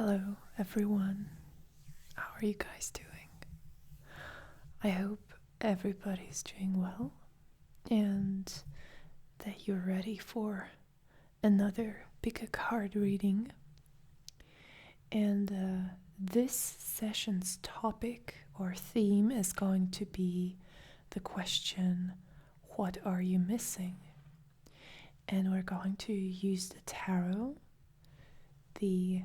Hello, everyone. How are you guys doing? I hope everybody's doing well and that you're ready for another pick a card reading. And this session's topic or theme is going to be the question, what are you missing? And we're going to use the tarot, the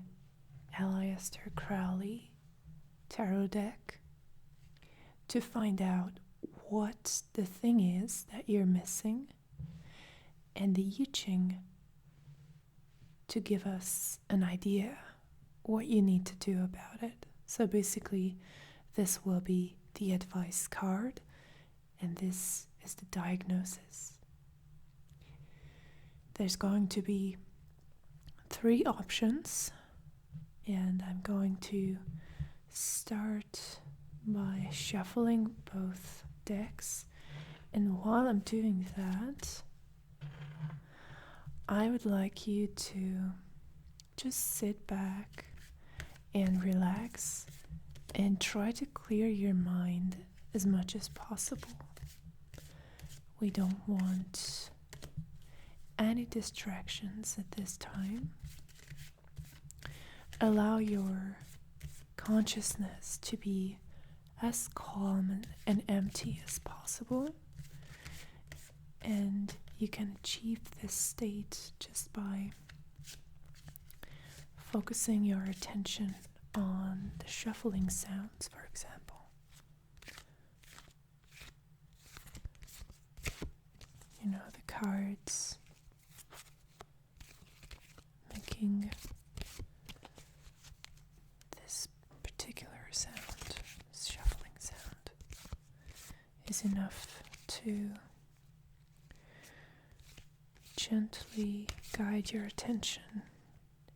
Aleister Crowley tarot deck, to find out what the thing is that you're missing, and the Ching to give us an idea what you need to do about it. So basically, this will be the advice card, and this is the diagnosis. There's going to be 3 options, and I'm going to start by shuffling both decks. And while I'm doing that, I would like you to just sit back and relax and try to clear your mind as much as possible. We don't want any distractions at this time. Allow your consciousness to be as calm and empty as possible. And you can achieve this state just by focusing your attention on the shuffling sounds, for example. You know, the cards making this particular sound, this shuffling sound, is enough to gently guide your attention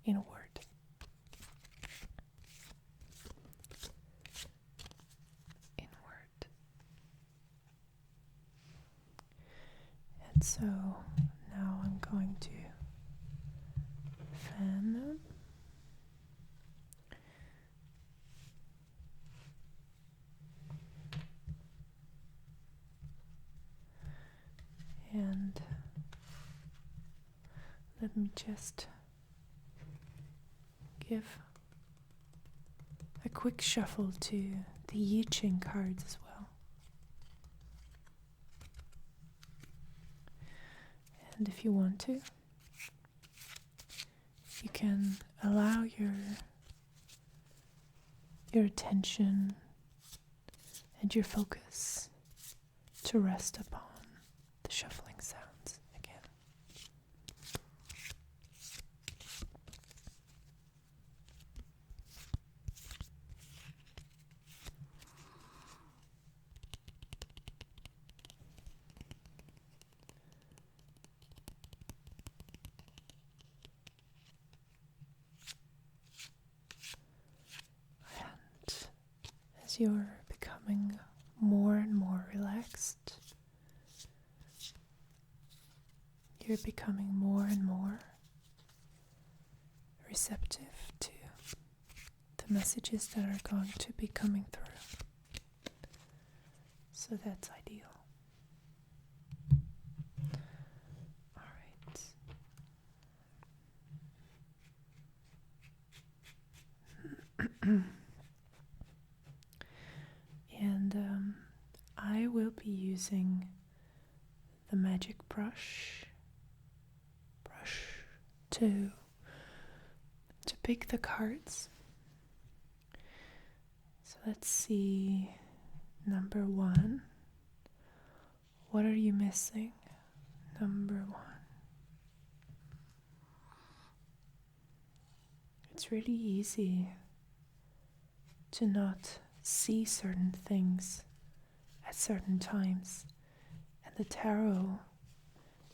inward. And so now I'm going to fan them. And let me just give a quick shuffle to the Ching cards as well. And if you want to, you can allow your attention and your focus to rest upon the shuffling sounds again. And as you're becoming more and more relaxed, you're becoming more and more receptive to the messages that are going to be coming through. So that's ideal. All right. And I will be using the magic brush to pick the cards. So let's see. Number 1. What are you missing? Number 1. It's really easy to not see certain things at certain times, and the tarot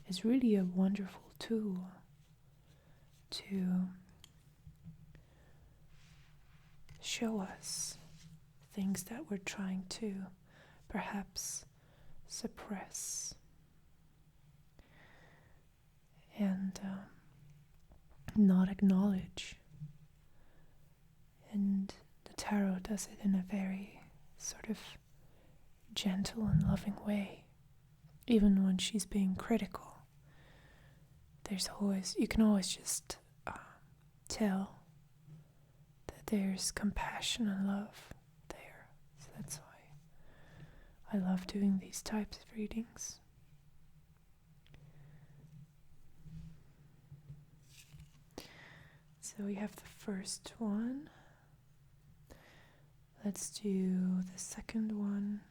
is really a wonderful tool to show us things that we're trying to perhaps suppress and not acknowledge. tarot does it in a very sort of gentle and loving way. Even when she's being critical, you can always just tell that there's compassion and love there. So that's why I love doing these types of readings. So we have the first one. Let's do the second one.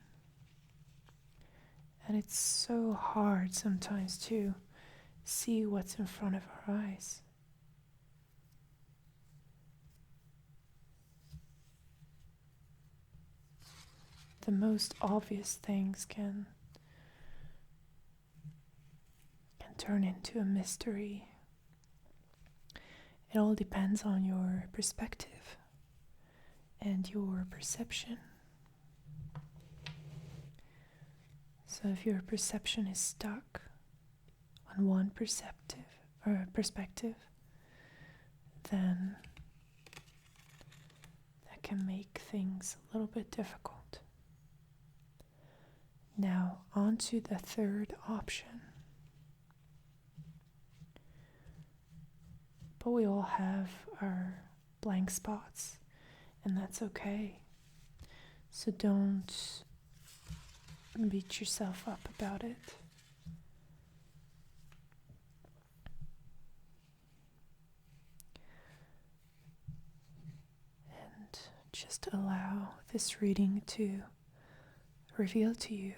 And it's so hard sometimes to see what's in front of our eyes. The most obvious things can turn into a mystery. It all depends on your perspective and your perception. So if your perception is stuck on one perspective, then that can make things a little bit difficult. Now, on to the third option. But we all have our blank spots, and that's okay. So don't beat yourself up about it. And just allow this reading to reveal to you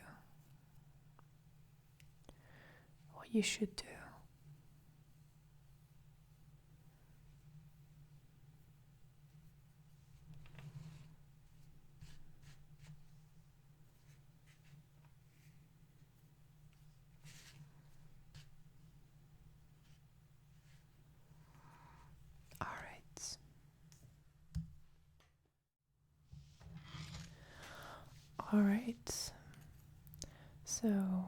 what you should do. All right, so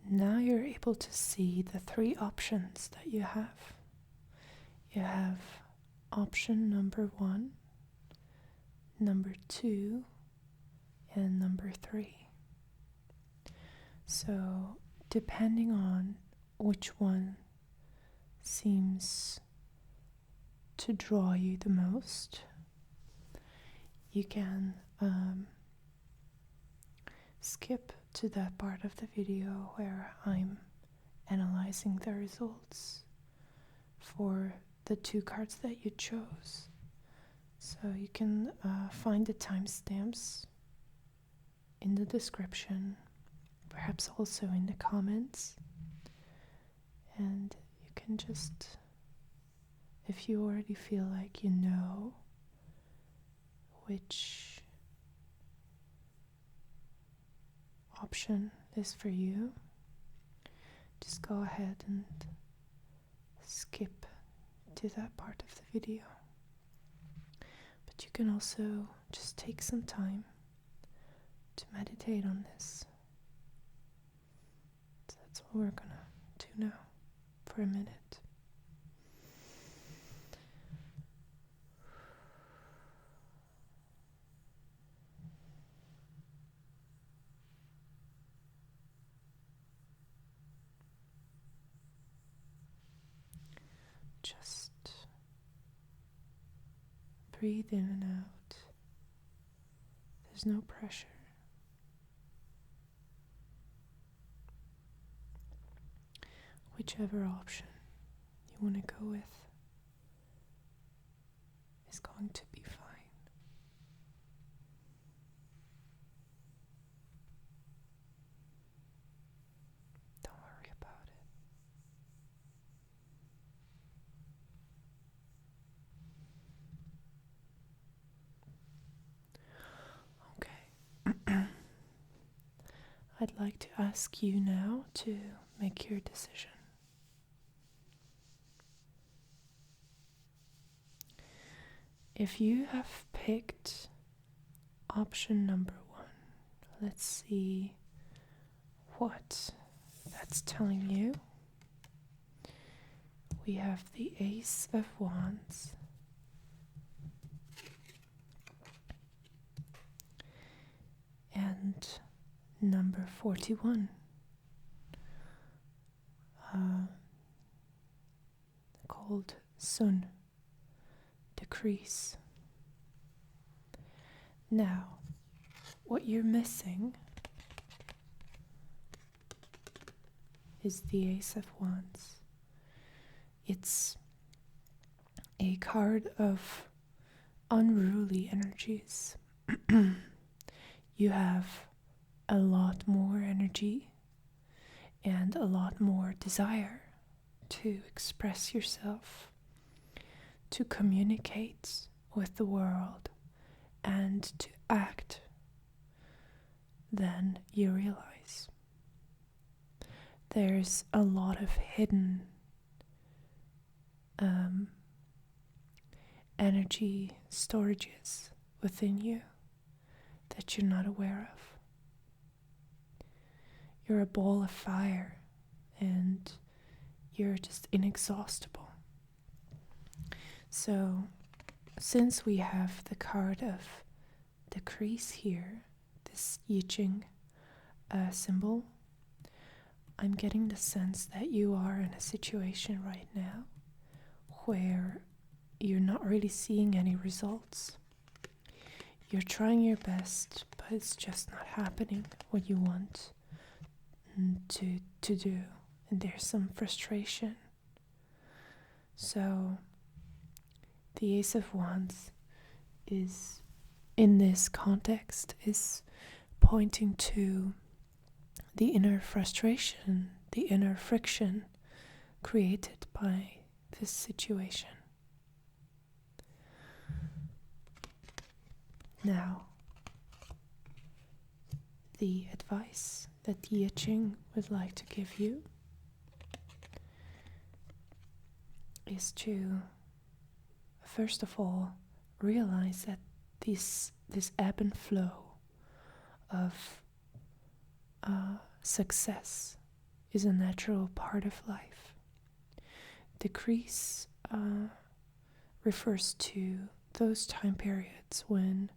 now you're able to see the three options that you have. You have option number 1, number 2, and number 3. So depending on which one seems to draw you the most, you can skip to that part of the video where I'm analyzing the results for the 2 cards that you chose. So you can find the timestamps in the description, perhaps also in the comments, and you can just, if you already feel like you know which option is for you, just go ahead and skip to that part of the video. But you can also just take some time to meditate on this. So that's what we're gonna do now for a minute. Just breathe in and out. There's no pressure. Whichever option you want to go with is going to be fine. Don't worry about it. I'd like to ask you now to make your decision. If you have picked option number 1, let's see what that's telling you. We have the Ace of Wands, number 41, called Sun, decrease. Now, what you're missing is the Ace of Wands. It's a card of unruly energies. You have a lot more energy and a lot more desire to express yourself, to communicate with the world, and to act than you realize. There's a lot of hidden energy storages within you that you're not aware of. You're a ball of fire and you're just inexhaustible. So, since we have the card of decrease here, this Ching symbol, I'm getting the sense that you are in a situation right now where you're not really seeing any results. You're trying your best, but it's just not happening what you want to do, and there's some frustration. So the Ace of Wands is, in this context, is pointing to the inner frustration, the inner friction created by this situation. Now, the advice that Ching would like to give you is to, first of all, realize that this ebb and flow of success is a natural part of life. Decrease refers to those time periods when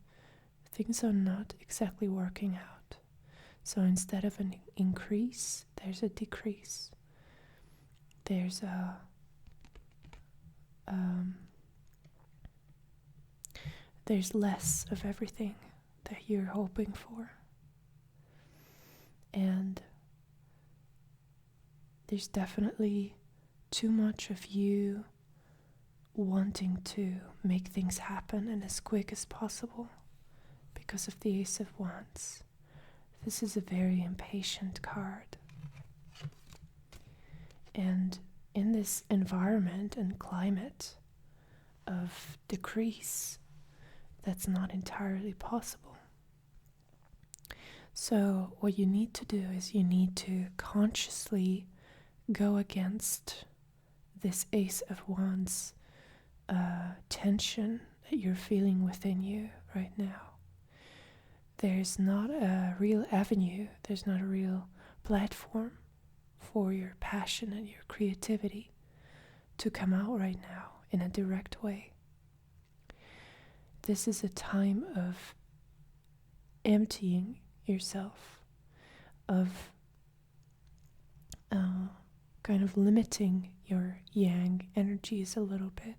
things are not exactly working out. So instead of an increase, there's a decrease. There's there's less of everything that you're hoping for. And there's definitely too much of you wanting to make things happen and as quick as possible because of the Ace of Wands. This is a very impatient card. And in this environment and climate of decrease, that's not entirely possible. So what you need to do is you need to consciously go against this Ace of Wands tension that you're feeling within you right now. There's not a real avenue, there's not a real platform for your passion and your creativity to come out right now in a direct way. This is a time of emptying yourself, of kind of limiting your yang energies a little bit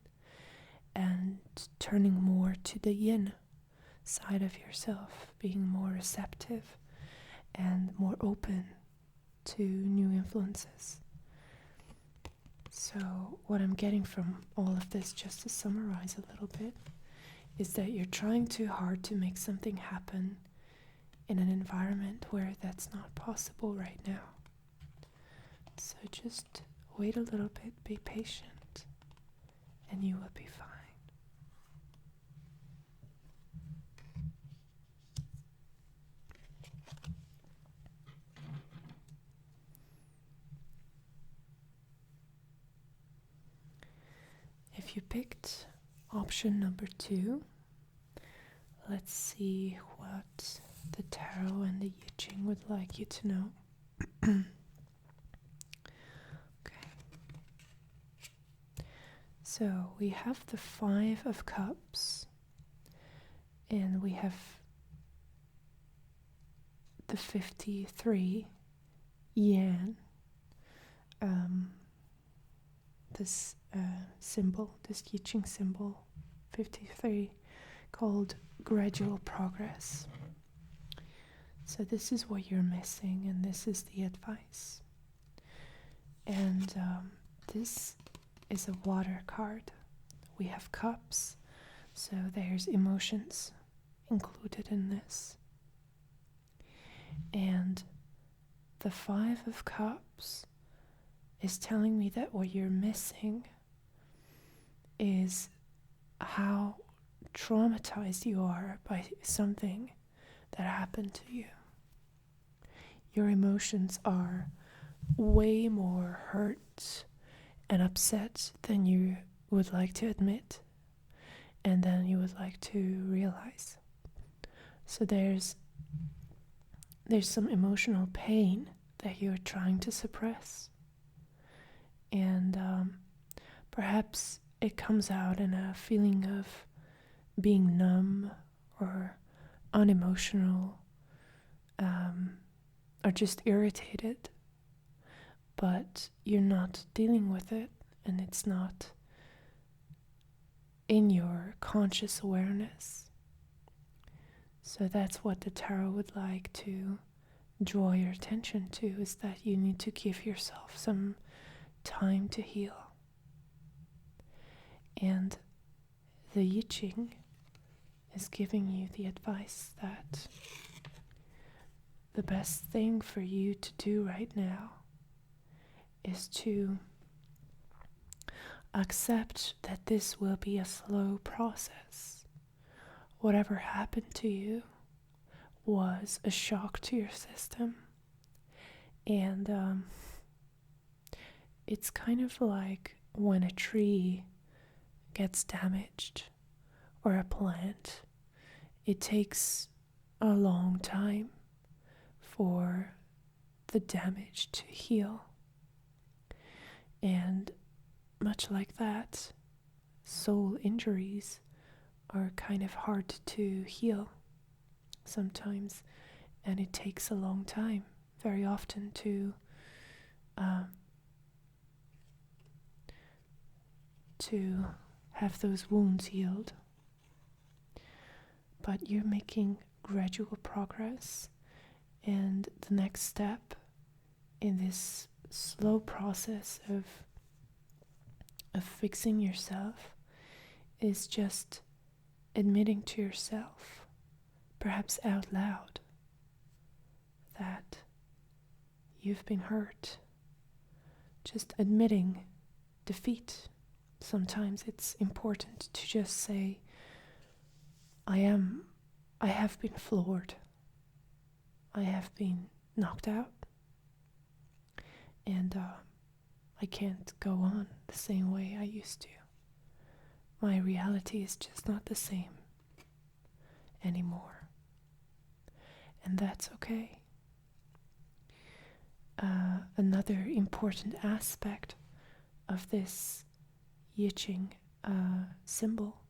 and turning more to the yin side of yourself, being more receptive and more open to new influences. So what I'm getting from all of this, just to summarize a little bit, is that you're trying too hard to make something happen in an environment where that's not possible right now. So just wait a little bit, be patient, and you will be fine. If you picked option number 2, let's see what the tarot and the Ching would like you to know. Okay. So we have the 5 of Cups and we have the 53 yen, this symbol, this I Ching symbol, 53, called gradual progress. So this is what you're missing, and this is the advice. And this is a water card. We have cups, so there's emotions included in this. And the 5 of Cups is telling me that what you're missing is how traumatized you are by something that happened to you. Your emotions are way more hurt and upset than you would like to admit, and then you would like to realize. So there's some emotional pain that you're trying to suppress, and perhaps it comes out in a feeling of being numb or unemotional, or just irritated, but you're not dealing with it, and it's not in your conscious awareness. So that's what the tarot would like to draw your attention to, is that you need to give yourself some time to heal. And the I Ching is giving you the advice that the best thing for you to do right now is to accept that this will be a slow process. Whatever happened to you was a shock to your system, and it's kind of like when a tree gets damaged or a plant. It takes a long time for the damage to heal, and much like that, soul injuries are kind of hard to heal sometimes, and it takes a long time, very often, to have those wounds healed. But you're making gradual progress, and the next step in this slow process of fixing yourself is just admitting to yourself, perhaps out loud, that you've been hurt. Just admitting defeat. Sometimes it's important to just say, I have been floored. I have been knocked out. And I can't go on the same way I used to. My reality is just not the same anymore. And that's okay. Another important aspect of this I Ching symbol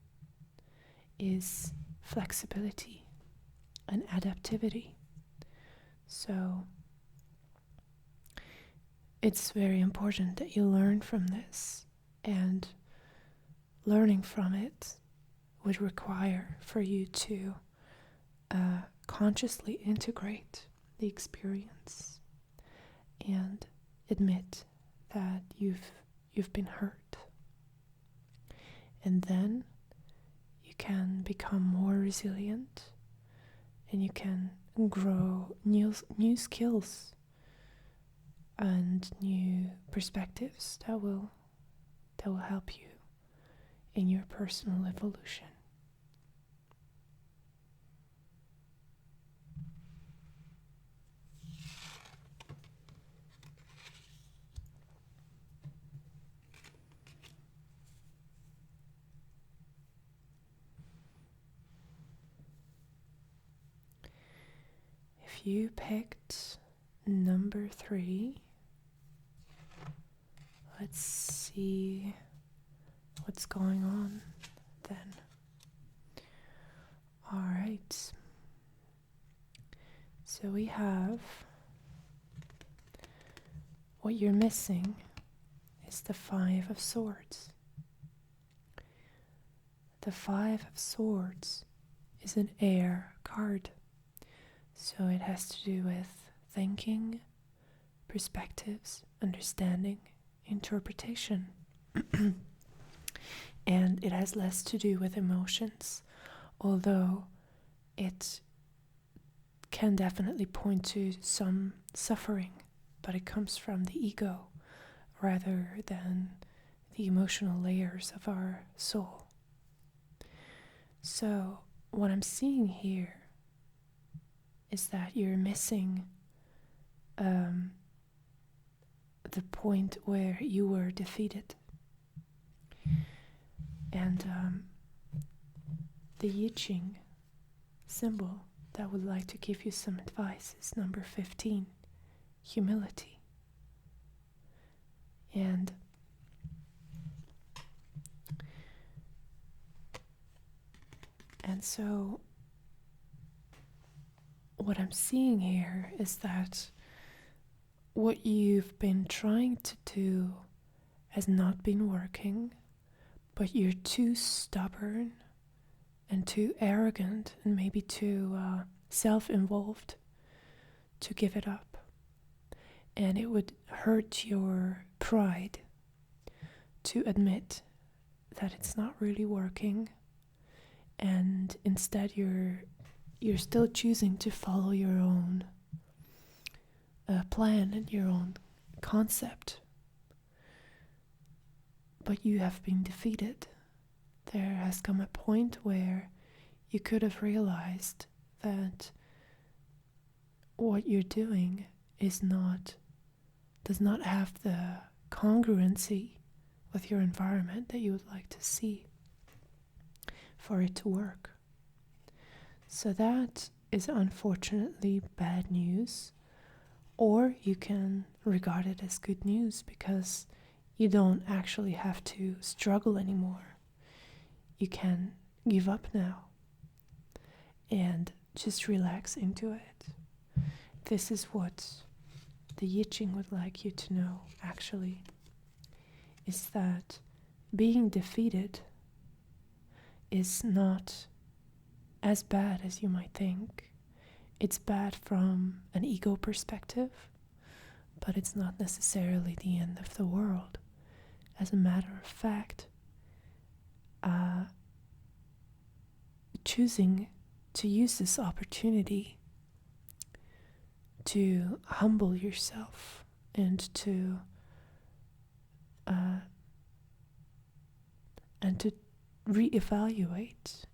is flexibility and adaptivity. So it's very important that you learn from this, and learning from it would require for you to consciously integrate the experience and admit that you've been hurt. And then you can become more resilient, and you can grow new skills and new perspectives that will help you in your personal evolution. If you picked number 3, let's see what's going on then. All right. So we have what you're missing is the Five of Swords. The Five of Swords is an air card. So it has to do with thinking, perspectives, understanding, interpretation. And it has less to do with emotions, although it can definitely point to some suffering, but it comes from the ego rather than the emotional layers of our soul. So what I'm seeing here is that you're missing the point where you were defeated. And the Ching symbol that would like to give you some advice is number 15, humility. And so what I'm seeing here is that what you've been trying to do has not been working, but you're too stubborn and too arrogant and maybe too self-involved to give it up. And it would hurt your pride to admit that it's not really working, and instead you're still choosing to follow your own plan and your own concept. But you have been defeated. There has come a point where you could have realized that what you're doing does not have the congruency with your environment that you would like to see for it to work. So that is unfortunately bad news, or you can regard it as good news because you don't actually have to struggle anymore. You can give up now and just relax into it. This is what the I Ching would like you to know, actually, is that being defeated is not as bad as you might think. It's bad from an ego perspective, but it's not necessarily the end of the world. As a matter of fact, choosing to use this opportunity to humble yourself and to reevaluate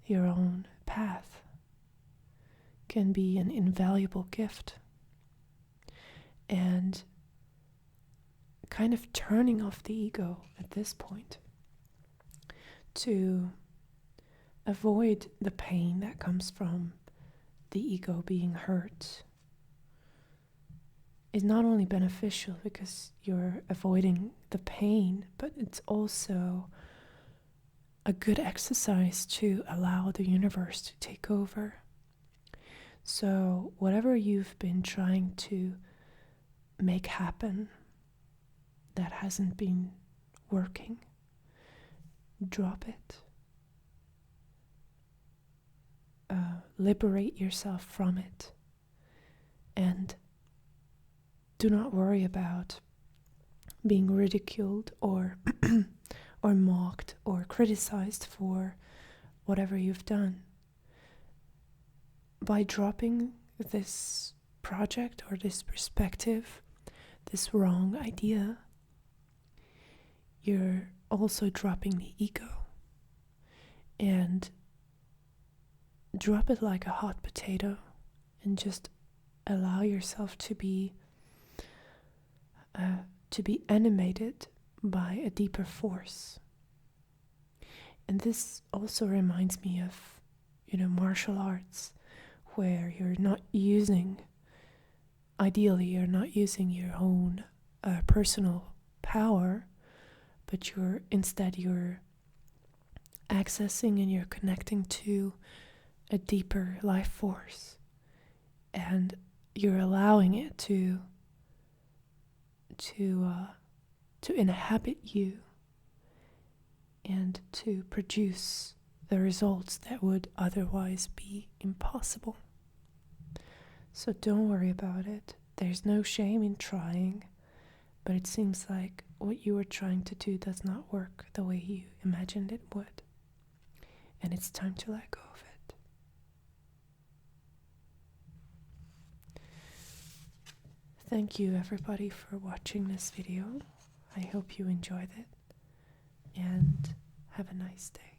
your own path can be an invaluable gift. And kind of turning off the ego at this point to avoid the pain that comes from the ego being hurt is not only beneficial because you're avoiding the pain, but it's also a good exercise to allow the universe to take over. So whatever you've been trying to make happen that hasn't been working, drop it. Liberate yourself from it. And do not worry about being ridiculed or or mocked or criticized for whatever you've done. By dropping this project or this perspective, this wrong idea, you're also dropping the ego. And drop it like a hot potato and just allow yourself to be animated by a deeper force. And this also reminds me of, martial arts, where you're not using your own personal power, but you're accessing and you're connecting to a deeper life force. and you're allowing it to inhabit you and to produce the results that would otherwise be impossible. So don't worry about it. There's no shame in trying, but it seems like what you were trying to do does not work the way you imagined it would. And it's time to let go of it. Thank you everybody for watching this video. I hope you enjoyed it, and have a nice day.